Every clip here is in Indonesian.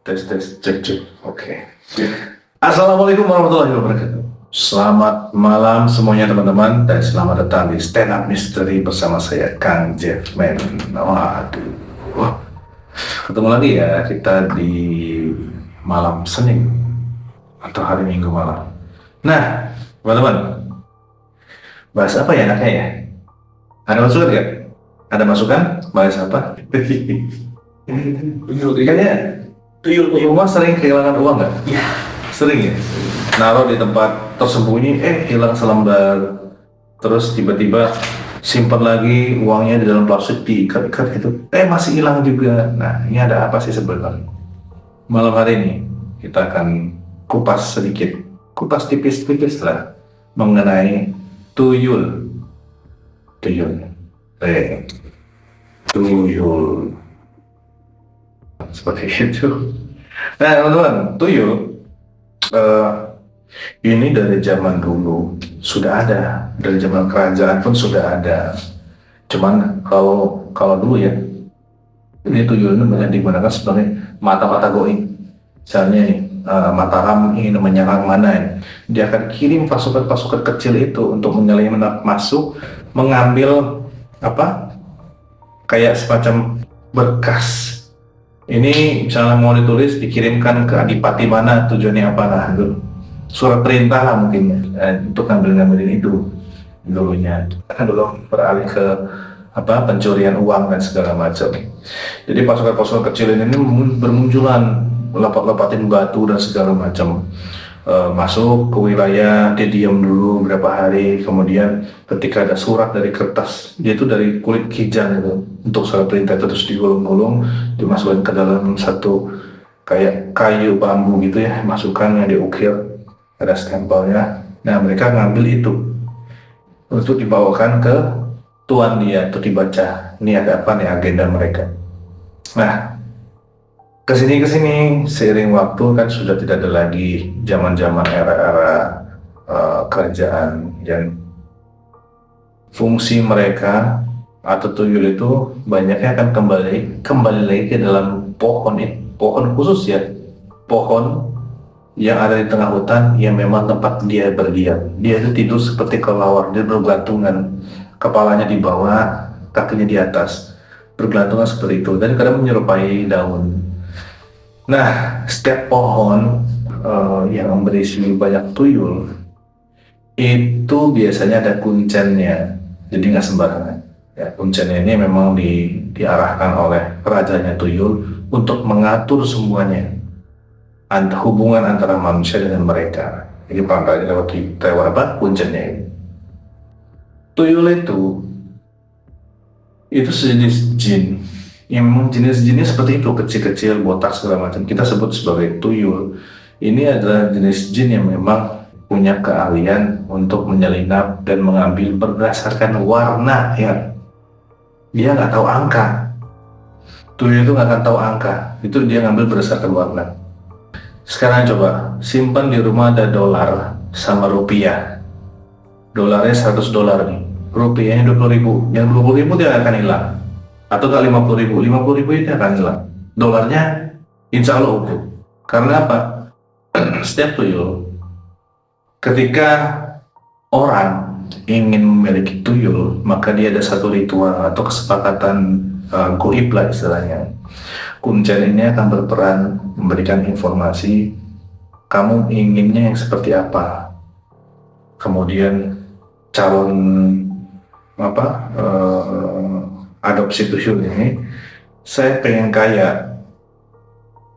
Tes tes cek cek. Oke. Assalamualaikum warahmatullahi wabarakatuh. Selamat malam semuanya teman-teman dan selamat datang di Stand Up Mystery bersama saya Kang Jeffman. Waduh. Wah. Ketemu lagi ya kita di malam Senin atau hari Minggu malam. Nah, teman-teman, bahas apa ya enaknya ya? Ada masukan nggak? Ada masukan? Bahas apa? Kayaknya tuyul di rumah sering kehilangan uang nggak? Ya, Sering ya? Naruh di tempat tersembunyi, hilang selembar. Terus tiba-tiba simpan lagi uangnya di dalam plastik diikat-ikat gitu. Masih hilang juga. Nah, ini ada apa sih sebenarnya? Malam hari ini kita akan kupas sedikit, kupas tipis-tipis lah mengenai tuyul. Tuyul. Tuyul. Seperti itu. Nah teman-teman, tuyul ini dari zaman dulu sudah ada, dari zaman kerajaan pun sudah ada. Cuman kalau dulu ya, ini tuyul ini banyak digunakan sebagai mata-mata goib. Misalnya nih, Mataram ingin menyerang mana ini, dia akan kirim pasukan-pasukan kecil itu untuk menyelinap masuk, mengambil apa? Kayak semacam berkas. Ini misalnya mau ditulis dikirimkan ke adipati mana, tujuannya apa, nah itu surat perintah lah mungkin untuk ngambilin itu dulunya. Kan dulu beralih ke pencurian uang dan segala macam. Jadi pasukan-pasukan kecil ini bermunculan, lepat-lepatin batu dan segala macam. Masuk ke wilayah, dia diam dulu beberapa hari, kemudian ketika ada surat dari kertas, dia itu dari kulit kijang itu, untuk surat perintah itu terus digulung-gulung, dimasukkan ke dalam satu kayak kayu bambu gitu ya, masukkan yang diukir, ada stempelnya. Nah mereka ngambil itu untuk dibawakan ke tuan dia untuk dibaca, ini ada apa nih agenda mereka. Nah kesini seiring waktu kan sudah tidak ada lagi zaman era kerajaan, dan fungsi mereka atau tuyul itu banyaknya akan kembali lagi ke dalam pohon khusus ya, pohon yang ada di tengah hutan yang memang tempat dia berdiam. Dia itu tidur seperti kelelawar, dia bergelantungan, kepalanya di bawah, kakinya di atas, bergelantungan seperti itu, dan kadang menyerupai daun. Nah, setiap pohon yang berisi banyak tuyul itu biasanya ada kuncennya, jadi nggak sembarangan. Ya, kuncennya ini memang diarahkan oleh rajanya tuyul untuk mengatur semuanya, hubungan antara manusia dengan mereka. Jadi perangkatnya lewat apa? Kuncennya ini. Tuyul itu sejenis jin. Yang memang jenis-jenisnya seperti itu, kecil-kecil, botak segala macam, kita sebut sebagai tuyul. Ini adalah jenis jin yang memang punya keahlian untuk menyelinap dan mengambil berdasarkan warna ya. Dia nggak tahu angka. Tuyul itu nggak akan tahu angka, itu dia ngambil berdasarkan warna. Sekarang coba simpan di rumah ada dolar sama rupiah. Dolarnya 100 dolar nih, rupiahnya 20.000. Yang 20.000 dia akan hilang. Atau ke 50.000 itu akan hilang. Dolarnya insya Allah utuh. Karena apa? Setiap tuyul, ketika orang ingin memiliki tuyul, maka dia ada satu ritual atau kesepakatan goib lah istilahnya. Kuncen ini akan berperan memberikan informasi kamu inginnya yang seperti apa, kemudian calon adopsi tuyul ini, saya pengen kaya,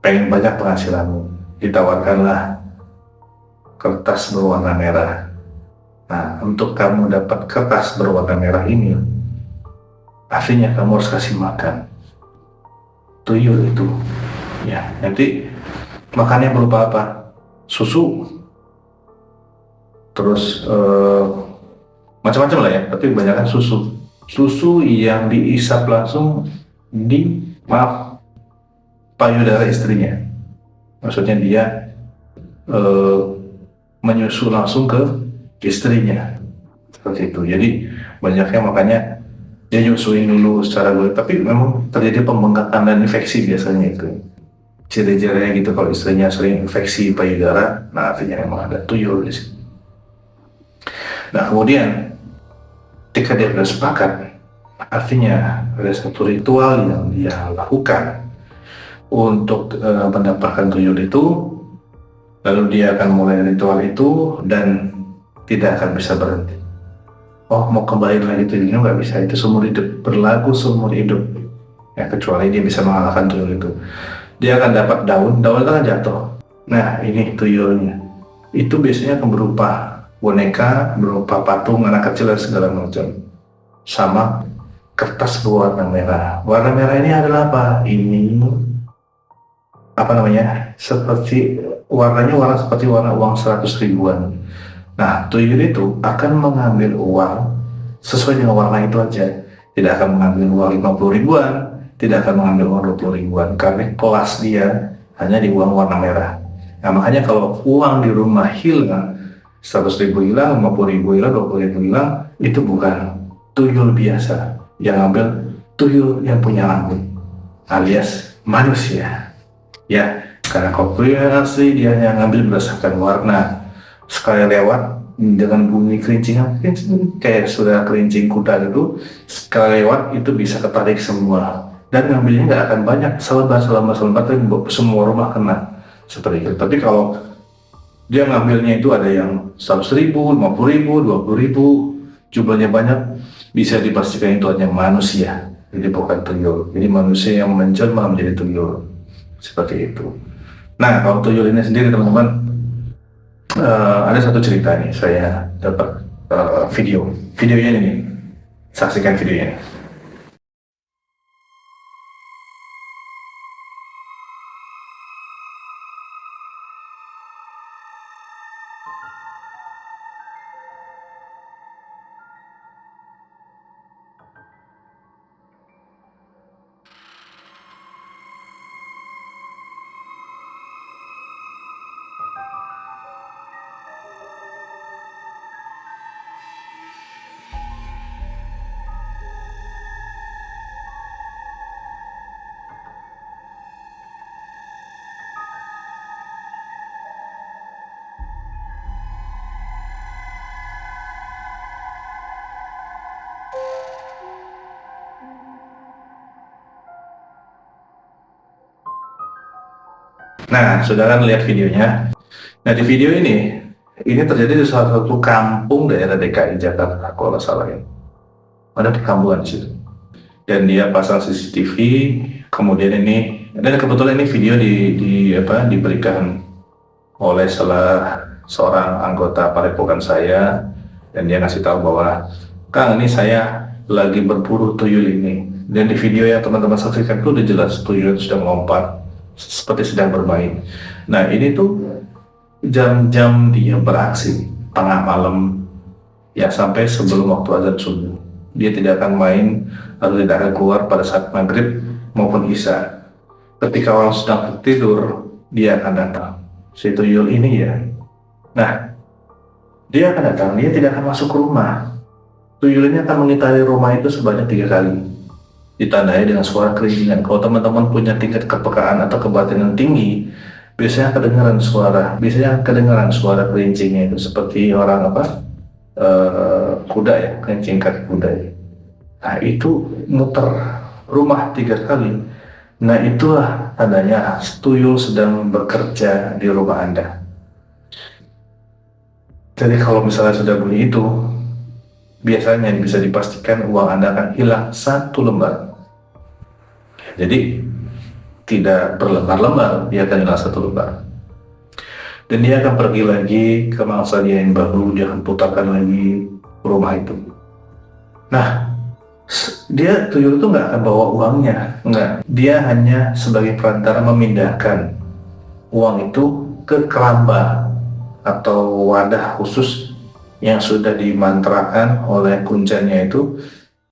pengen banyak penghasilanmu, ditawarkanlah kertas berwarna merah. Nah, untuk kamu dapat kertas berwarna merah ini, aslinya kamu harus kasih makan tuyul itu. Ya, nanti makannya berupa apa? Susu, terus macam-macam lah ya, tapi kebanyakan susu. Susu yang diisap langsung di payudara istrinya. Maksudnya dia menyusu langsung ke istrinya, seperti itu. Jadi banyaknya makanya dia nyusuin dulu secara gue, tapi memang terjadi pembengkakan dan infeksi biasanya itu. ciri-cirinya gitu. Kalau istrinya sering infeksi payudara, nah artinya memang ada tuyul di sini. Nah kemudian ketika dia sudah sepakat, artinya ada satu ritual yang dia lakukan untuk mendapatkan tuyul itu, lalu dia akan mulai ritual itu dan tidak akan bisa berhenti. Oh, mau kembali lagi tuyulnya nggak bisa, itu seumur hidup, berlaku seumur hidup. Ya, kecuali dia bisa mengalahkan tuyul itu. Dia akan dapat daun itu akan jatuh. Nah, ini tuyulnya. Itu biasanya akan berupa boneka, berupa patung anak kecil dan segala macam. Sama kertas berwarna merah. Warna merah ini adalah apa? Ini apa namanya? Seperti warnanya seperti warna uang 100 ribuan. Nah, tuyul itu akan mengambil uang sesuai dengan warna itu aja. Tidak akan mengambil uang 50 ribuan, tidak akan mengambil uang 20 ribuan, karena kelas dia hanya di uang warna merah. Nah, makanya kalau uang di rumah hilang, 100 ribu hilang, 50 ribu hilang, 20 ribu hilang, itu bukan tuyul biasa. Yang ambil tuyul yang punya rambut, alias manusia. Ya, karena kalau tuyul yang asli dia hanya ngambil berdasarkan warna. Sekali lewat dengan bunyi kerincing kayak sudah kerincing kuda itu, sekali lewat itu bisa ketarik semua, dan ngambilnya nggak akan banyak, selebar tapi semua rumah kena seperti itu. Tapi kalau dia ngambilnya itu ada yang 100 ribu, 50 ribu, 20 ribu, jumlahnya banyak, bisa dipastikan itu hanya manusia, jadi bukan tuyul. Jadi manusia yang menjelma menjadi tuyul seperti itu. Nah, kalau tuyul ini sendiri teman-teman, ada satu cerita nih, saya dapat videonya ini, saksikan videonya. Nah, saudara lihat videonya. Nah, di video ini terjadi di salah satu kampung daerah DKI Jakarta, kalau nggak salah ya. Ada perkampungan di situ. Dan dia pasang CCTV, kemudian dan kebetulan ini video diberikan oleh seorang anggota padepokan saya, dan dia ngasih tahu bahwa, Kang, ini saya lagi berburu tuyul ini. Dan di video yang teman-teman saksikan itu udah jelas tuyul sudah melompat seperti sedang bermain. Nah, ini tuh jam-jam dia beraksi, tengah malam, ya, sampai sebelum waktu azan subuh. Dia tidak akan main atau tidak akan keluar pada saat maghrib maupun isya. Ketika orang sedang tertidur, dia akan datang. Si tuyul ini ya. Nah, dia akan datang, dia tidak akan masuk ke rumah. Tuyul ini akan mengitari rumah itu sebanyak 3 kali. Ditandai dengan suara kerincingan. Kalau teman-teman punya tingkat kepekaan atau kebatinan tinggi, biasanya kedengaran suara kerincingnya itu seperti orang kuda ya, kerincing kaki kuda ya. Nah, itu muter rumah 3 kali. Nah, itulah tandanya tuyul sedang bekerja di rumah Anda. Jadi kalau misalnya sudah bunyi itu, biasanya bisa dipastikan uang Anda akan hilang 1 lembar. Jadi tidak berlembar-lembar, dia akan hilang 1 lembar. Dan dia akan pergi lagi ke mangsa dia yang baru, dia akan putarkan lagi rumah itu. Nah, dia tuyul itu nggak akan bawa uangnya, nggak. Dia hanya sebagai perantara memindahkan uang itu ke keramba atau wadah khusus yang sudah dimantrakan oleh kuncanya itu,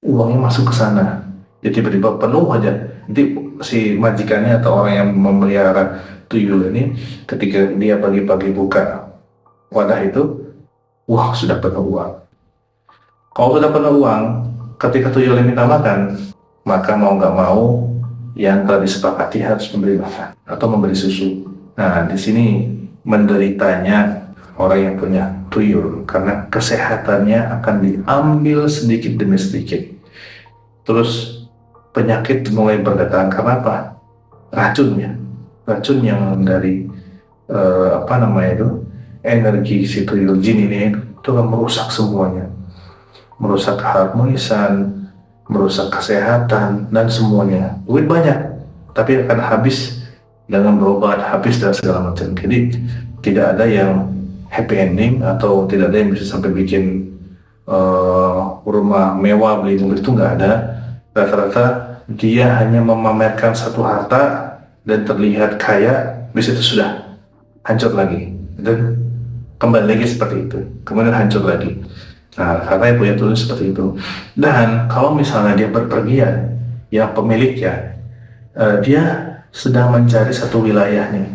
uangnya masuk ke sana. Jadi tiba-tiba penuh aja. Jadi si majikannya atau orang yang memelihara tuyul ini, ketika dia pagi-pagi buka wadah itu, wah, sudah penuh uang. Kalau sudah penuh uang, ketika tuyul minta makan, maka mau nggak mau yang telah disepakati harus memberi makan atau memberi susu. Nah, di sini menderitanya orang yang punya tuyul karena kesehatannya akan diambil sedikit demi sedikit. Terus penyakit mulai berdatangan karena apa? Racun yang dari energi si tuyul jin ini itu akan merusak semuanya, merusak keharmonisan, merusak kesehatan dan semuanya. Duit banyak, tapi akan habis dengan berobat, habis dan segala macam. Jadi tidak ada yang happy ending atau tidak ada yang bisa sampai bikin rumah mewah, beli mobil, itu nggak ada. Rata-rata dia hanya memamerkan satu harta dan terlihat kaya, bis itu sudah hancur lagi dan kembali lagi seperti itu, kemudian hancur lagi. Nah, karena yang punya tulis seperti itu. Dan kalau misalnya dia berpergian, yang pemiliknya dia sedang mencari satu wilayah nih,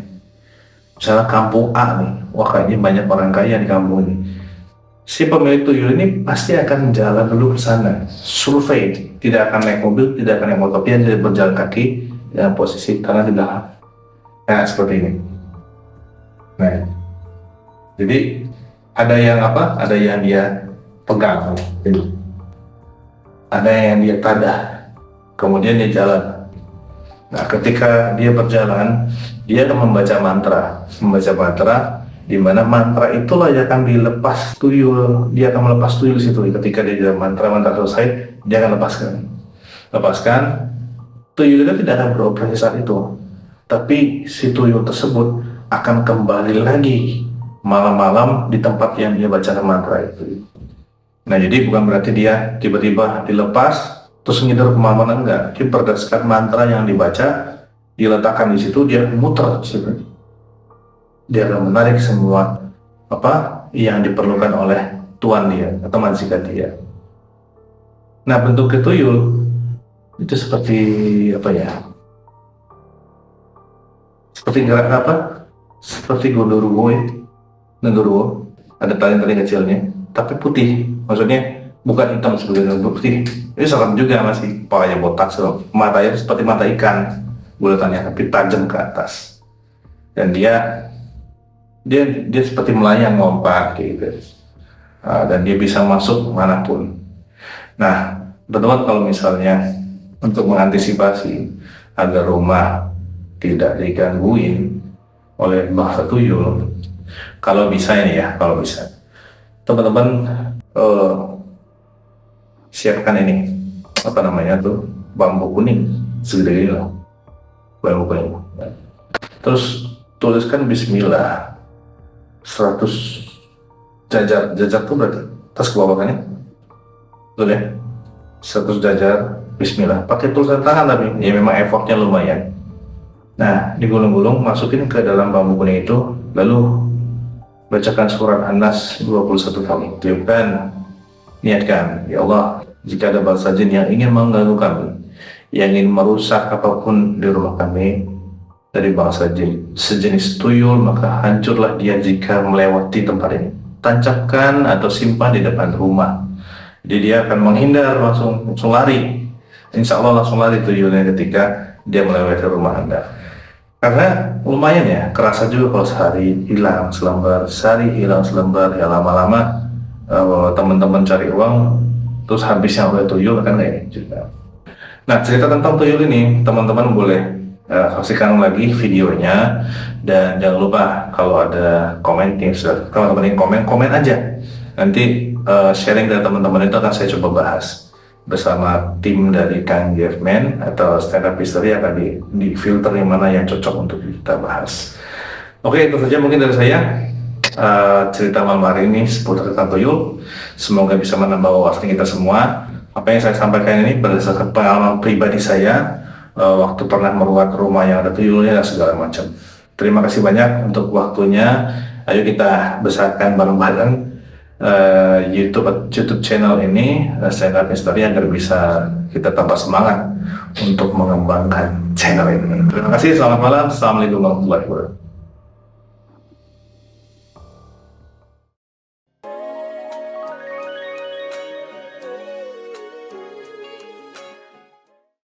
misalnya kampung A nih, wah kayaknya banyak orang kaya di kampung ini. Si pemilik tuyul ini pasti akan jalan dulu ke sana, survei, tidak akan naik mobil, tidak akan naik motor, dia berjalan kaki dengan posisi tangan di belakang. Nah, seperti ini. Nah, jadi ada yang ada yang dia pegang, ada yang dia tadah, kemudian dia jalan. Nah, ketika dia berjalan, dia akan membaca mantra, di mana mantra itulah yang akan dilepas tuyul. Dia akan melepas tuyul di situ. Ketika dia jalan mantra selesai, dia akan lepaskan. Tuyul itu tidak akan beroperasi saat itu, tapi si tuyul tersebut akan kembali lagi malam-malam di tempat yang dia bacakan mantra itu. Nah, jadi bukan berarti dia tiba-tiba dilepas terus ngider kemana-mana, enggak. Dia berdasarkan mantra yang dibaca, diletakkan di situ, dia muter di situ. Dia akan menarik semua yang diperlukan oleh tuan dia atau majikan dia. Nah, bentuk tuyul itu seperti seperti gerak seperti gondoruo, ada tali-tali kecilnya tapi putih, maksudnya bukan hitam sebenarnya, putih. Ini serem juga, masih kepalanya botak, matanya seperti mata ikan bulatannya tapi tajam ke atas, dan dia seperti melayang lompat gitu. Dan dia bisa masuk manapun. Nah, teman-teman, kalau misalnya untuk mengantisipasi agar rumah tidak digangguin oleh bahasa tuyul, kalau bisa teman-teman siapkan ini bambu kuning segede ini lah, bambu kuning. Terus tuliskan bismillah 100 jajar tuh berarti atas ke bawah kan ya, betul ya, 100 jajar bismillah, pakai tulisan tangan tapi ya memang effortnya lumayan. Nah, digulung-gulung, masukin ke dalam bambu kuning itu, lalu bacakan surat An-Nas 21 kali. Tiupkan, niatkan, ya Allah, jika ada bangsa jin yang ingin mengganggu kami, yang ingin merusak apapun di rumah kami dari bangsa jin sejenis tuyul, maka hancurlah dia jika melewati tempat ini. Tancapkan atau simpan di depan rumah, jadi dia akan menghindar, langsung lari. Insya Allah langsung lari tuyulnya ketika dia melewati rumah Anda. Karena lumayan ya, kerasa juga kalau sehari hilang selembar, ya lama-lama teman-teman cari uang terus habisnya oleh tuyul, kan kayak juga. Nah, cerita tentang tuyul ini teman-teman boleh saksikan lagi videonya, dan jangan lupa kalau ada komen teman-teman yang komen aja, nanti sharing dari teman-teman itu akan saya coba bahas bersama tim dari Kang Jeffman atau Stand Up History, akan di filter yang mana yang cocok untuk kita bahas. Oke, itu saja mungkin dari saya cerita malam hari ini seputar tentang tuyul. Semoga bisa menambah wawasan kita semua. Apa yang saya sampaikan ini berdasarkan pengalaman pribadi saya waktu pernah meruat rumah yang ada tuyulnya dan segala macam. Terima kasih banyak untuk waktunya. Ayo kita besarkan bareng-bareng YouTube channel ini, Stand Up History, agar bisa kita tambah semangat untuk mengembangkan channel ini. Terima kasih, selamat malam, assalamualaikum warahmatullahi wabarakatuh.